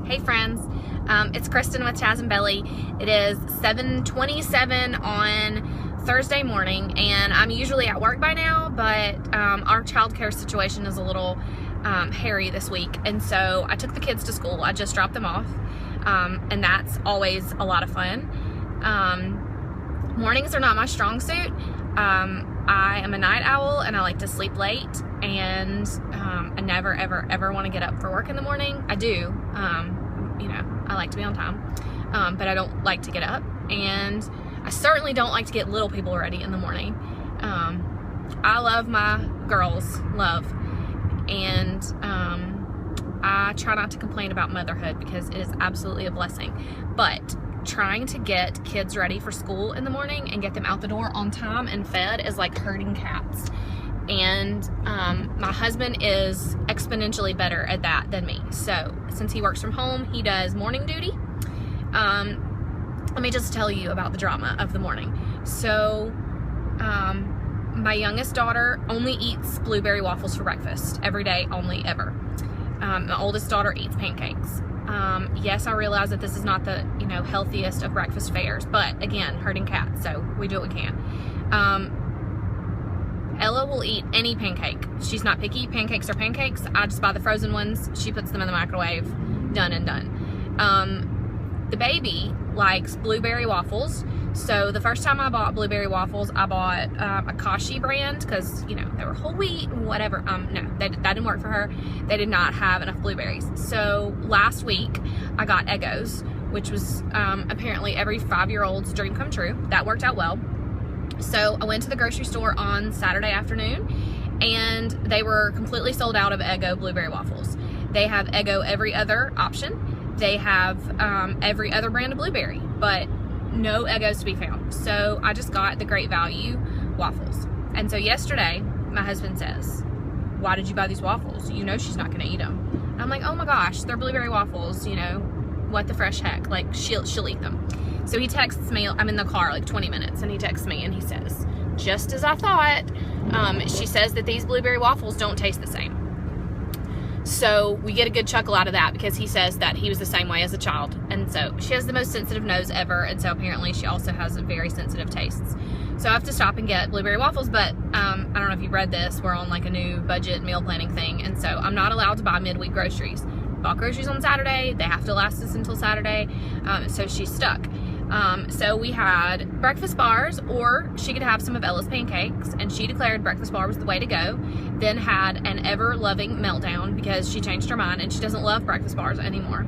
Hey friends, it's Kristen with Chaz and Belly. It is 7:27 on Thursday morning, and I'm usually at work by now, but our childcare situation is a little hairy this week, and so I took the kids to school. I just dropped them off, and that's always a lot of fun. Mornings are not my strong suit. I am a night owl, and I like to sleep late, and I never ever want to get up for work in the morning. I do, I like to be on time, but I don't like to get up, and I certainly don't like to get little people ready in the morning. I love my girls, and I try not to complain about motherhood because it is absolutely a blessing, but trying to get kids ready for school in the morning and get them out the door on time and fed is like herding cats. And my husband is exponentially better at that than me. So since he works from home, he does morning duty. Let me just tell you about the drama of the morning. So my youngest daughter only eats blueberry waffles for breakfast every day, only, ever. My oldest daughter eats pancakes. Yes, I realize that this is not the healthiest of breakfast fares, but again, herding cats, so we do what we can. Ella will eat any pancake. She's not picky. Pancakes are pancakes. I just buy the frozen ones. She puts them in the microwave. Done and done. The baby likes blueberry waffles. So the first time I bought blueberry waffles, I bought a Kashi brand because, they were whole wheat, whatever. No, that didn't work for her. They did not have enough blueberries. So last week, I got Eggos, which was apparently every 5-year-old's dream come true. That worked out well. So I went to the grocery store on Saturday afternoon, and they were completely sold out of Eggo blueberry waffles. They have Eggo every other option. They have every other brand of blueberry, but no Eggos to be found. So I just got the Great Value waffles. And so yesterday, my husband says, "Why did you buy these waffles? You know she's not going to eat them." And I'm like, "Oh my gosh, they're blueberry waffles, what the fresh heck, like she'll eat them." So he texts me, I'm in the car like 20 minutes, and he texts me and he says, "Just as I thought, she says that these blueberry waffles don't taste the same." So we get a good chuckle out of that because he says that he was the same way as a child. And so she has the most sensitive nose ever, and so apparently she also has very sensitive tastes. So I have to stop and get blueberry waffles, but I don't know if you read this, we're on like a new budget meal planning thing, and so I'm not allowed to buy midweek groceries. Bought groceries on Saturday, they have to last us until Saturday, so she's stuck. So we had breakfast bars, or she could have some of Ella's pancakes, and she declared breakfast bar was the way to go. Then had an ever-loving meltdown because she changed her mind and she doesn't love breakfast bars anymore.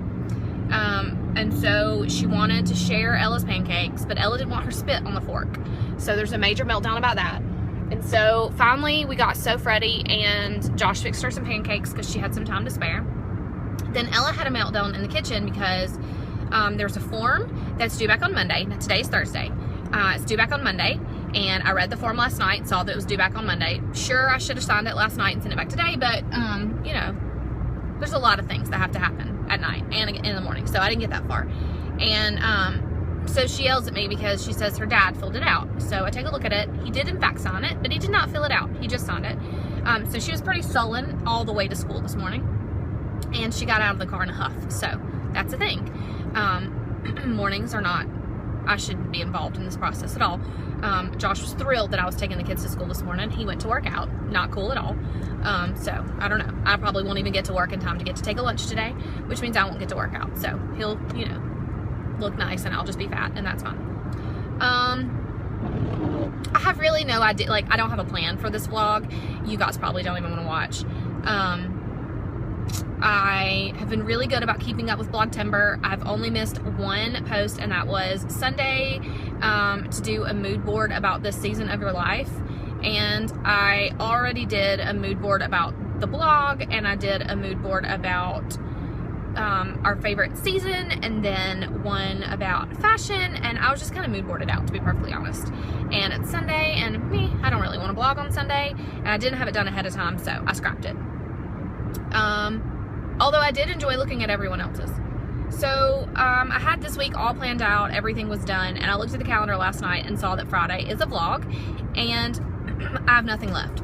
And so she wanted to share Ella's pancakes, but Ella didn't want her spit on the fork. So there's a major meltdown about that. And so finally we got so fretty, and Josh fixed her some pancakes because she had some time to spare. Then Ella had a meltdown in the kitchen because there's a form that's due back on Monday. Now, today's Thursday. It's due back on Monday, and I read the form last night, saw that it was due back on Monday. Sure, I should have signed it last night and sent it back today, but, there's a lot of things that have to happen at night and in the morning, so I didn't get that far. And so she yells at me because she says her dad filled it out. So I take a look at it. He did, in fact, sign it, but he did not fill it out. He just signed it. So she was pretty sullen all the way to school this morning, and she got out of the car in a huff. So that's a thing. Mornings are not, I shouldn't be involved in this process at all. Josh was thrilled that I was taking the kids to school this morning. He went to work out. Not cool at all. So I don't know. I probably won't even get to work in time to get to take a lunch today, which means I won't get to work out. So he'll, look nice, and I'll just be fat, and that's fine. I have really no idea. I don't have a plan for this vlog. You guys probably don't even want to watch. I have been really good about keeping up with Blogtember. I've only missed one post, and that was Sunday, to do a mood board about this season of your life. And I already did a mood board about the blog, and I did a mood board about our favorite season, and then one about fashion, and I was just kind of mood boarded out, to be perfectly honest. And it's Sunday, and I don't really want to blog on Sunday, and I didn't have it done ahead of time, so I scrapped it. Although I did enjoy looking at everyone else's. So I had this week all planned out, everything was done, and I looked at the calendar last night and saw that Friday is a vlog, and I have nothing left.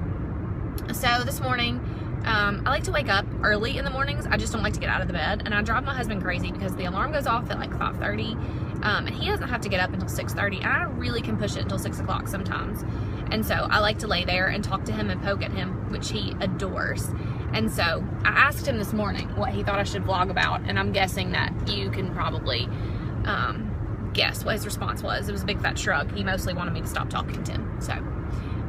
So this morning, I like to wake up early in the mornings. I just don't like to get out of the bed, and I drive my husband crazy because the alarm goes off at like 5:30, and he doesn't have to get up until 6:30, and I really can push it until 6 o'clock sometimes. And so I like to lay there and talk to him and poke at him, which he adores. And so I asked him this morning what he thought I should vlog about, and I'm guessing that you can probably guess what his response was. It was a big fat shrug. He mostly wanted me to stop talking to him. So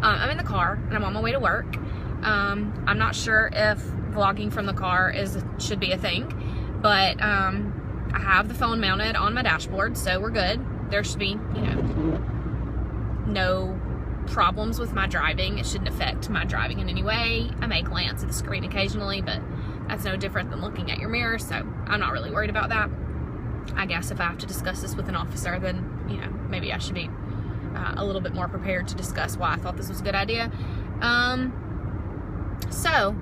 I'm in the car and I'm on my way to work. I'm not sure if vlogging from the car should be a thing, but I have the phone mounted on my dashboard, so we're good. There should be, you know, no problems with my driving. It shouldn't affect my driving in any way. I may glance at the screen occasionally, but that's no different than looking at your mirror, so I'm not really worried about that. I guess if I have to discuss this with an officer, then, you know, maybe I should be a little bit more prepared to discuss why I thought this was a good idea. So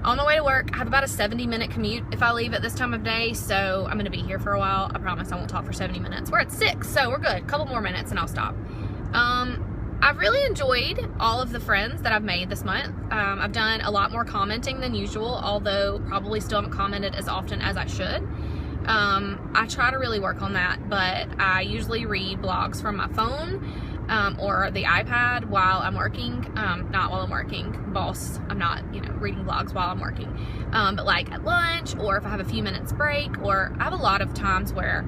on my way to work, I have about a 70-minute commute if I leave at this time of day, so I'm gonna be here for a while. I promise I won't talk for 70 minutes. We're at 6, so we're good. A couple more minutes and I'll stop. I've really enjoyed all of the friends that I've made this month. I've done a lot more commenting than usual, although probably still haven't commented as often as I should. I try to really work on that, but I usually read blogs from my phone or the iPad while I'm working. Not while I'm working, boss. I'm not, you know, reading blogs while I'm working. But like at lunch, or if I have a few minutes break, or I have a lot of times where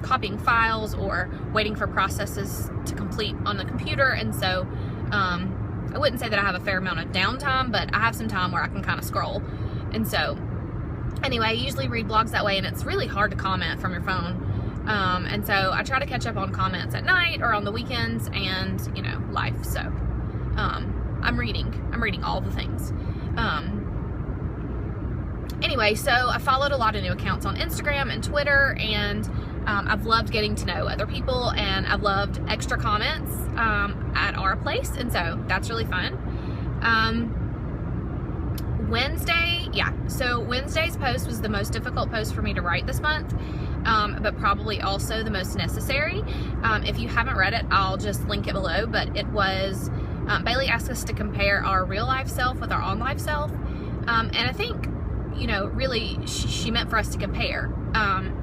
copying files or waiting for processes to complete on the computer, and so I wouldn't say that I have a fair amount of downtime, but I have some time where I can kind of scroll. And so anyway, I usually read blogs that way, and it's really hard to comment from your phone. And so I try to catch up on comments at night or on the weekends, and, you know, life. So I'm reading all the things. Anyway, so I followed a lot of new accounts on Instagram and Twitter, and I've loved getting to know other people, and I've loved extra comments at our place, and so that's really fun. Wednesday's post was the most difficult post for me to write this month, but probably also the most necessary. If you haven't read it, I'll just link it below, but it was, Bailey asked us to compare our real life self with our on-life self, and I think, you know, really she meant for us to compare,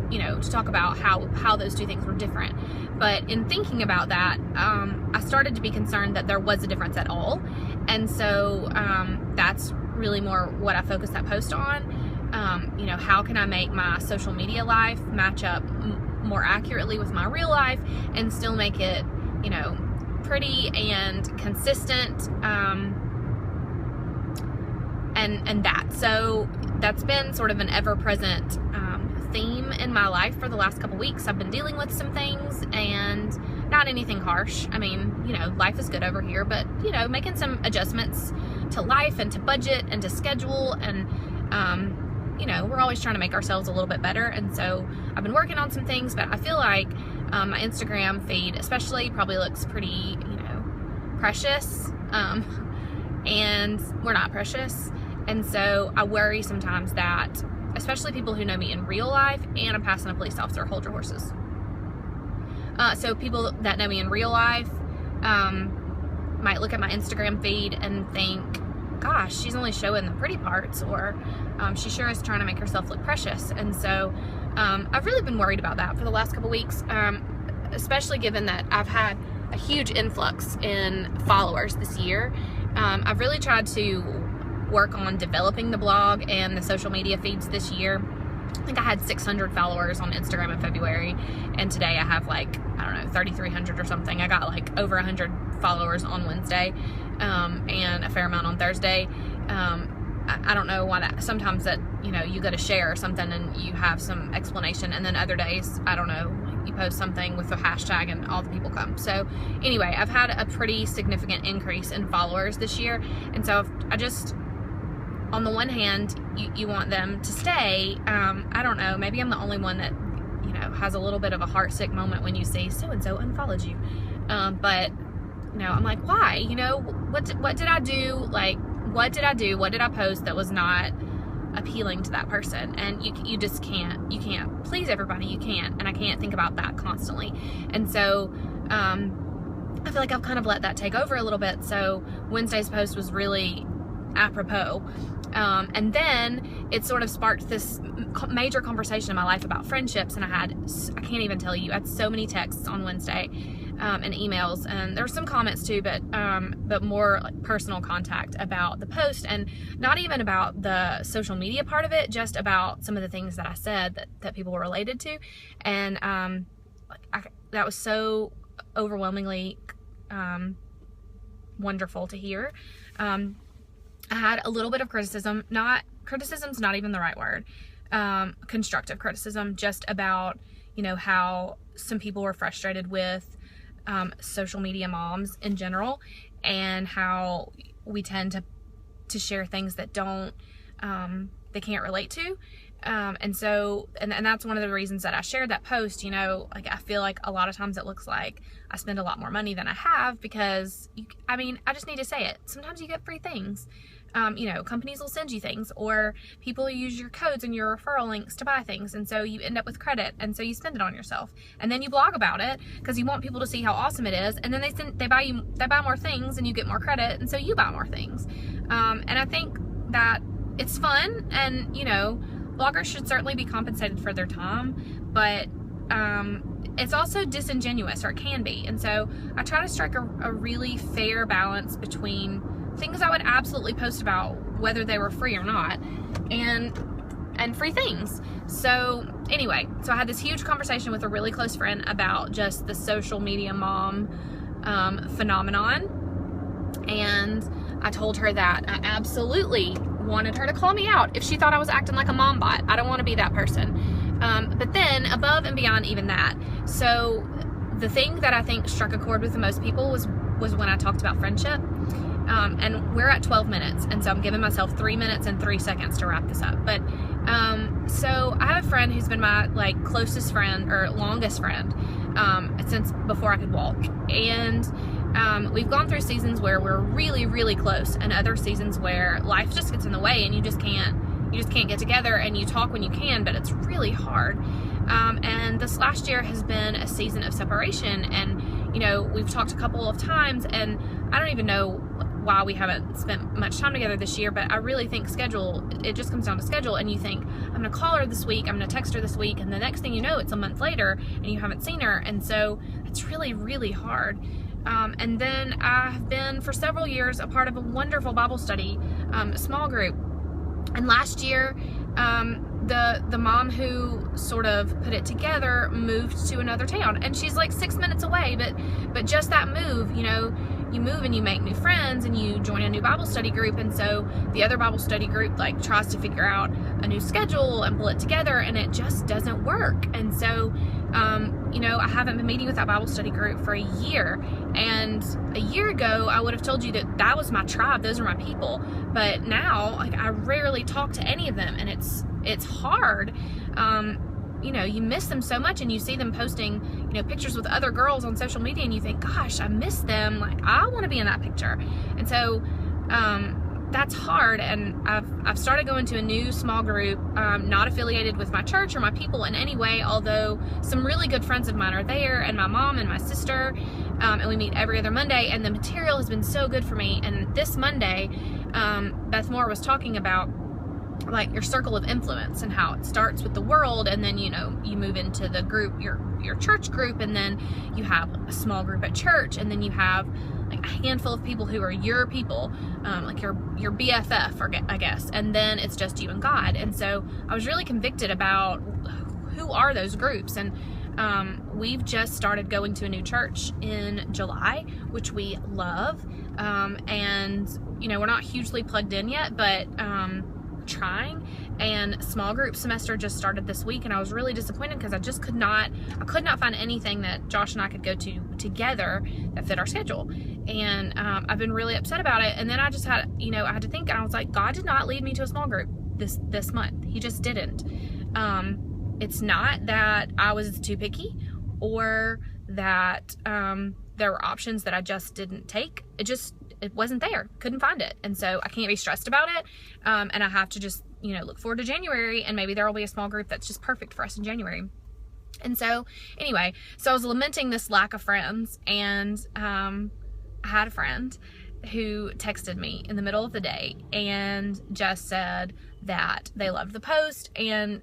you know, to talk about how those two things were different. But in thinking about that, I started to be concerned that there was a difference at all, and so that's really more what I focused that post on. You know, how can I make my social media life match up more accurately with my real life and still make it, you know, pretty and consistent, and that. So that's been sort of an ever-present theme in my life for the last couple weeks. I've been dealing with some things, and not anything harsh. I mean, you know, life is good over here, but, you know, making some adjustments to life and to budget and to schedule, and you know, we're always trying to make ourselves a little bit better. And so I've been working on some things, but I feel like my Instagram feed especially probably looks pretty, you know, precious, and we're not precious. And so I worry sometimes that, especially people who know me in real life, and I'm passing a police officer, hold your horses. So people that know me in real life might look at my Instagram feed and think, gosh, she's only showing the pretty parts, or she sure is trying to make herself look precious. And so I've really been worried about that for the last couple weeks, especially given that I've had a huge influx in followers this year. I've really tried to work on developing the blog and the social media feeds this year. I think I had 600 followers on Instagram in February, and today I have like, I don't know, 3,300 or something. I got like over 100 followers on Wednesday, and a fair amount on Thursday. I don't know why that, sometimes that, you know, you got to share something and you have some explanation, and then other days, I don't know, you post something with a hashtag and all the people come. So anyway, I've had a pretty significant increase in followers this year, and so I just, on the one hand, you want them to stay. I don't know, maybe I'm the only one that, you know, has a little bit of a heartsick moment when you see so-and-so unfollowed you. But, you know, I'm like, why? You know, what did I do? Like, what did I do? What did I post that was not appealing to that person? And you just can't, you can't please everybody. You can't, and I can't think about that constantly. And so, I feel like I've kind of let that take over a little bit. So Wednesday's post was really, apropos. And then it sort of sparked this major conversation in my life about friendships, and I can't even tell you, I had so many texts on Wednesday and emails, and there were some comments too, but more like personal contact about the post, and not even about the social media part of it, just about some of the things that I said that people were related to. And that was so overwhelmingly wonderful to hear. I had a little bit of criticism, criticism's not even the right word, constructive criticism, just about, how some people were frustrated with social media moms in general, and how we tend to share things that they can't relate to. And that's one of the reasons that I shared that post. Like, I feel like a lot of times it looks like I spend a lot more money than I have, because I just need to say it. Sometimes you get free things. Companies will send you things, or people use your codes and your referral links to buy things, and so you end up with credit, and so you spend it on yourself, and then you blog about it because you want people to see how awesome it is, and then they buy more things, and you get more credit, and so you buy more things. And I think that it's fun, and bloggers should certainly be compensated for their time, but it's also disingenuous, or it can be. And so I try to strike a really fair balance between things I would absolutely post about, whether they were free or not, and free things. So anyway, I had this huge conversation with a really close friend about just the social media mom phenomenon, and I told her that I absolutely wanted her to call me out if she thought I was acting like a mom bot. I don't want to be that person. But then above and beyond even that, so the thing that I think struck a chord with the most people was when I talked about friendship. And we're at 12 minutes, and so I'm giving myself 3 minutes and 3 seconds to wrap this up. But so I have a friend who's been my closest friend, or longest friend, since before I could walk, and we've gone through seasons where we're really, really close, and other seasons where life just gets in the way, and you just can't get together, and you talk when you can, but it's really hard. And this last year has been a season of separation, and we've talked a couple of times, and I don't even know why we haven't spent much time together this year, but I really think it just comes down to schedule, and you think, I'm gonna call her this week, I'm gonna text her this week, and the next thing you know, it's a month later and you haven't seen her, and so it's really, really hard. And then I have been for several years a part of a wonderful Bible study, a small group, and last year the mom who sort of put it together moved to another town, and she's 6 minutes away, but just that move, you move and you make new friends, and you join a new Bible study group, and so the other Bible study group tries to figure out a new schedule and pull it together, and it just doesn't work. And so I haven't been meeting with that Bible study group for a year, and a year ago I would have told you that was my tribe, those are my people, but now I rarely talk to any of them, and it's hard. You miss them so much, and you see them posting, pictures with other girls on social media, and you think, gosh, I miss them. I want to be in that picture. And so, that's hard. And I've started going to a new small group, not affiliated with my church or my people in any way, although some really good friends of mine are there, and my mom and my sister, and we meet every other Monday, and the material has been so good for me. And this Monday, Beth Moore was talking about your circle of influence, and how it starts with the world, and then you move into the group, your church group, and then you have a small group at church, and then you have a handful of people who are your people, your BFF, I guess, and then it's just you and God. And so I was really convicted about who are those groups, and we've just started going to a new church in July, which we love, and we're not hugely plugged in yet, but trying. And small group semester just started this week, and I was really disappointed because I could not find anything that Josh and I could go to together that fit our schedule, and I've been really upset about it. And then I just had I had to think, and I was like, God did not lead me to a small group this month. He just didn't. It's not that I was too picky, or that there were options that I just didn't take. It wasn't there. Couldn't find it. And so I can't be stressed about it. And I have to just, look forward to January, and maybe there will be a small group that's just perfect for us in January. And so anyway, I was lamenting this lack of friends, and I had a friend, who texted me in the middle of the day and just said that they loved the post, and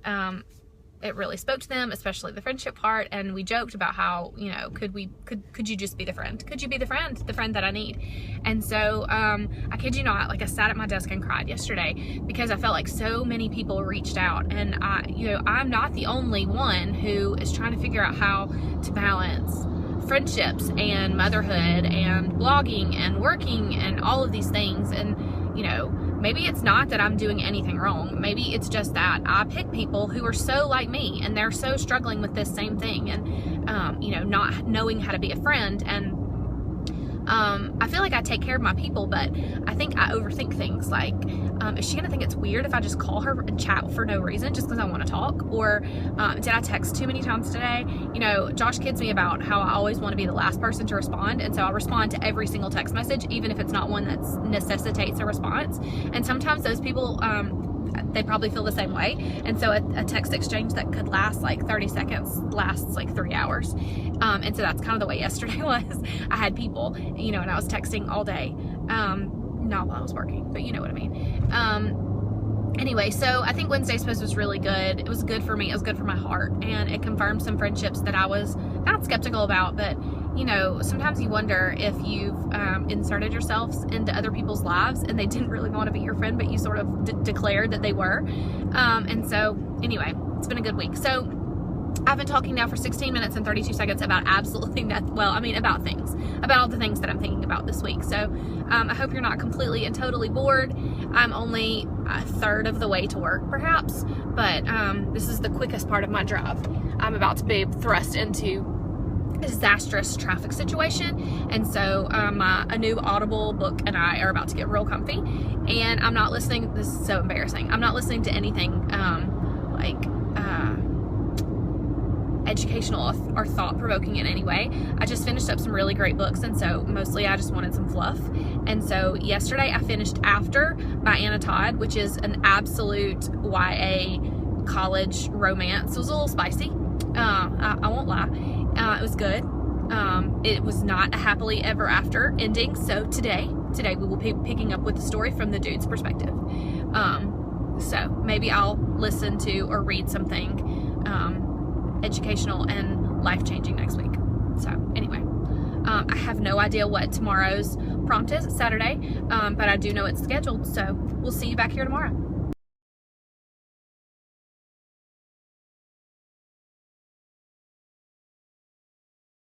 it really spoke to them, especially the friendship part. And we joked about how, you know, could you just be the friend? Could you be the friend that I need? And so I kid you not, like, I sat at my desk and cried yesterday because I felt like so many people reached out, and I'm not the only one who is trying to figure out how to balance friendships and motherhood and blogging and working and all of these things. And, you know, maybe it's not that I'm doing anything wrong. Maybe it's just that I pick people who are so like me, and they're so struggling with this same thing, and, you know, not knowing how to be a friend. And I feel like I take care of my people, but I think I overthink things. Like, is she gonna think it's weird if I just call her and chat for no reason just because I want to talk? Or did I text too many times today? You know, Josh kids me about how I always want to be the last person to respond, and so I'll respond to every single text message, even if it's not one that necessitates a response. And sometimes those people, they probably feel the same way, and so a text exchange that could last like 30 seconds lasts like 3 hours. And so that's kind of the way yesterday was. I had people, you know, and I was texting all day, not while I was working, but you know what I mean. Anyway, so I think Wednesday's post was really good. It was good for me. It was good for my heart, and it confirmed some friendships that I was not skeptical about, but, you know, sometimes you wonder if you've inserted yourselves into other people's lives and they didn't really want to be your friend, but you sort of declared that they were. And so anyway, it's been a good week. So I've been talking now for 16 minutes and 32 seconds about absolutely nothing. Well, I mean, about things, about all the things that I'm thinking about this week. So I hope you're not completely and totally bored. I'm only a third of the way to work, perhaps, but this is the quickest part of my drive. I'm about to be thrust into a disastrous traffic situation, and so a new Audible book and I are about to get real comfy, and I'm not listening. This is so embarrassing. I'm not listening to anything like educational or thought-provoking in any way. I just finished up some really great books, and so mostly I just wanted some fluff. And so yesterday I finished After by Anna Todd, which is an absolute YA college romance. It was a little spicy, I won't lie. It was good. It was not a happily ever after ending, so today we will be picking up with the story from the dude's perspective. So maybe I'll listen to or read something educational and life-changing next week. So anyway, I have no idea what tomorrow's prompt is. It's Saturday, but I do know it's scheduled, so we'll see you back here tomorrow.